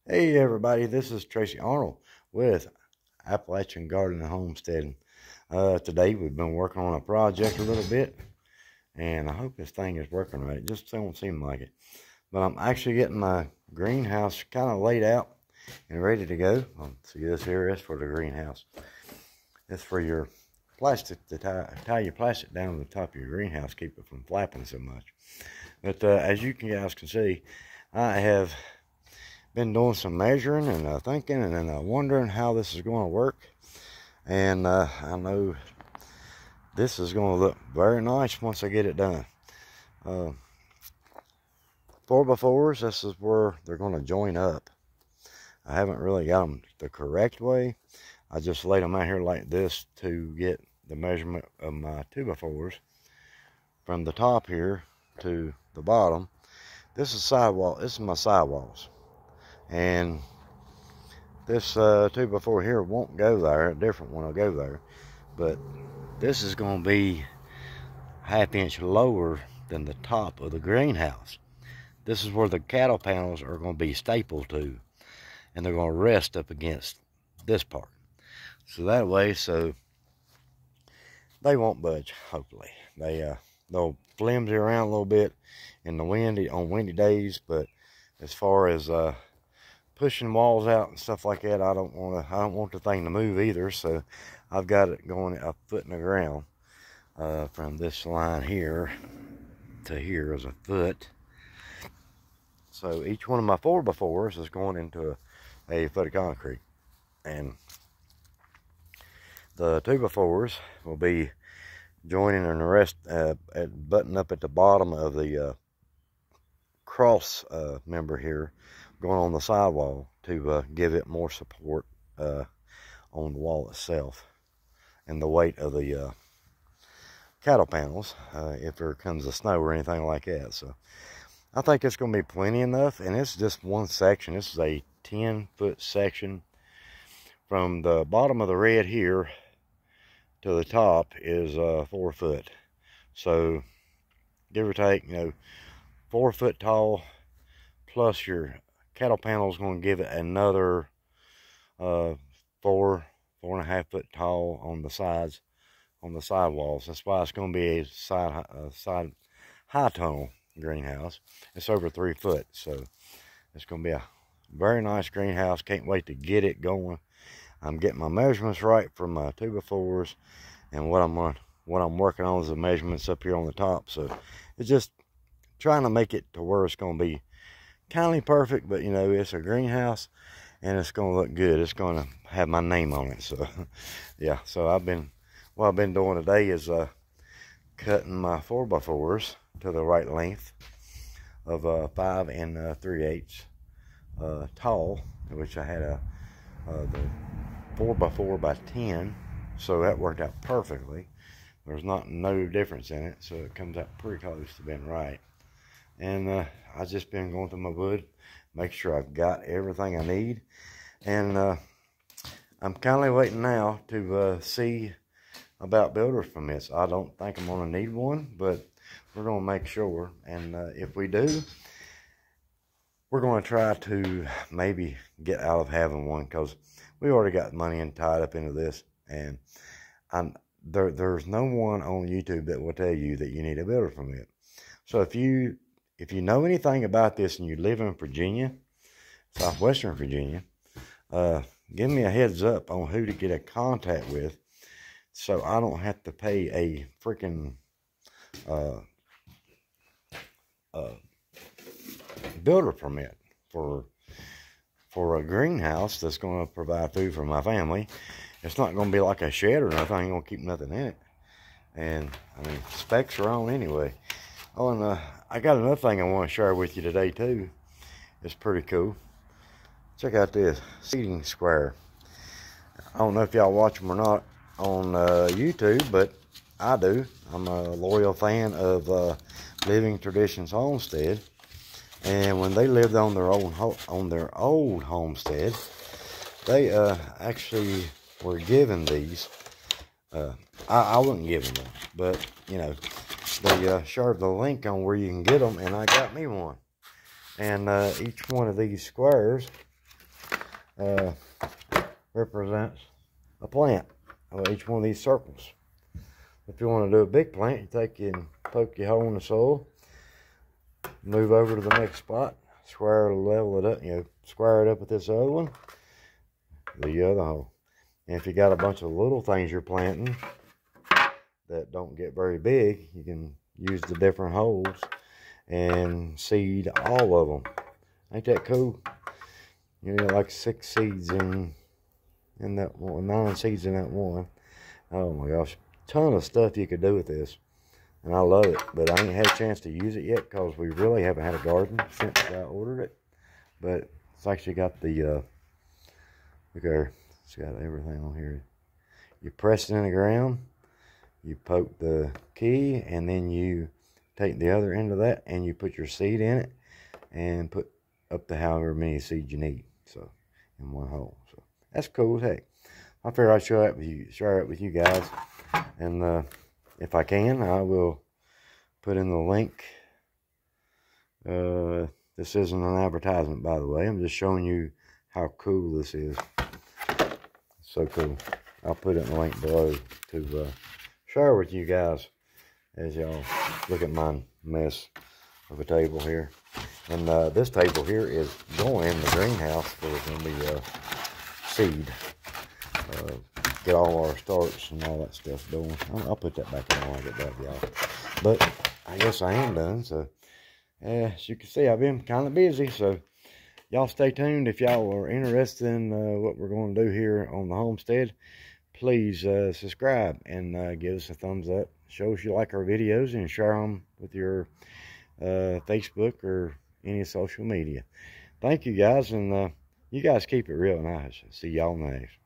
Hey everybody, this is Tracy Arnold with Appalachian Garden and Homesteading. Today we've been working on a project a little bit, and I hope this thing is working right. It just don't seem like it. But I'm actually getting my greenhouse kind of laid out and ready to go. See, this here is for the greenhouse. It's for your plastic to tie your plastic down to the top of your greenhouse, keep it from flapping so much. But as you guys can see, I have been doing some measuring and thinking and wondering how this is going to work, and I know this is going to look very nice once I get it done. 4x4s, this is where they're going to join up. I haven't really got them the correct way. I just laid them out here like this to get the measurement of my 2x4s from the top here to the bottom. This is sidewall. This is my sidewalls. And this 2x4 here won't go there. A different one will go there. But this is going to be 1/2 inch lower than the top of the greenhouse. This is where the cattle panels are going to be stapled to. And they're going to rest up against this part. So that way, so they won't budge, hopefully. They'll flimsy around a little bit in the on windy days. But as far as pushing walls out and stuff like that, I don't want the thing to move either. So I've got it going a foot in the ground from this line here to here is a foot. So each one of my 4x4s is going into a foot of concrete, and the 2x4s will be joining and the rest button up at the bottom of the cross member here, going on the sidewall to give it more support on the wall itself, and the weight of the cattle panels if there comes a snow or anything like that. So I think it's going to be plenty enough, and it's just one section. This is a 10-foot section from the bottom of the red here to the top is 4 foot. So give or take, 4 foot tall, plus your cattle panel is going to give it another 4.5 foot tall on the sides, on the sidewalls. That's why it's going to be a side high tunnel greenhouse. It's over 3 foot, so it's going to be a very nice greenhouse. Can't wait to get it going. I'm getting my measurements right for my 2x4s, and what I'm working on is the measurements up here on the top. So it's just trying to make it to where it's going to be kindly perfect, but it's a greenhouse and it's going to look good. It's going to have my name on it. So yeah, so what I've been doing today is cutting my 4x4s to the right length of 5 3/8 tall, which I had the 4x4 by 10, so that worked out perfectly. There's no difference in it, so it comes out pretty close to being right. And I've just been going through my wood, make sure I've got everything I need. And I'm kindly waiting now to see about builder's permits. I don't think I'm going to need one, but we're going to make sure. And if we do, we're going to try to maybe get out of having one, because we already got money tied up into this. And there's no one on YouTube that will tell you that you need a builder's permit. So if you know anything about this and you live in Virginia, southwestern Virginia, give me a heads up on who to get in contact with, so I don't have to pay a freaking builder permit for a greenhouse that's going to provide food for my family. It's not going to be like a shed or nothing. I ain't going to keep nothing in it. And I mean, specs are on anyway. Oh, and I got another thing I want to share with you today too. It's pretty cool. Check out this seating square. I don't know if y'all watch them or not on YouTube, but I do. I'm a loyal fan of Living Traditions Homestead, and when they lived on their old homestead, they actually were given these. I wasn't given them, but they shared the link on where you can get them, and I got me one. And each one of these squares represents a plant. Each one of these circles. If you want to do a big plant, you take and poke your hole in the soil, move over to the next spot, square it, level it up, square it up with this other one, the other hole. And if you got a bunch of little things you're planting that don't get very big, you can use the different holes and seed all of them. Ain't that cool? You know, like 6 seeds in that one, 9 seeds in that one. Oh my gosh, ton of stuff you could do with this, and I love it. But I ain't had a chance to use it yet because we really haven't had a garden since I ordered it. But it's actually got the look there, it's got everything on here. You press it in the ground, you poke the key, and then you take the other end of that and you put your seed in it and put up to however many seeds you need, so in one hole. So that's cool as heck. I figure I'd share it with you guys, and if I can, I will put in the link. This isn't an advertisement, by the way. I'm just showing you how cool this is. It's so cool. I'll put it in the link below to share with you guys as y'all look at my mess of a table here. And this table here is going in the greenhouse for when we seed. Get all our starts and all that stuff going. I'll put that back in when I get back, y'all. But I guess I am done. So as you can see, I've been kind of busy. So y'all stay tuned. If y'all are interested in what we're going to do here on the homestead, please subscribe and give us a thumbs up. Show us you like our videos and share them with your Facebook or any social media. Thank you guys, and you guys keep it real nice. See y'all next.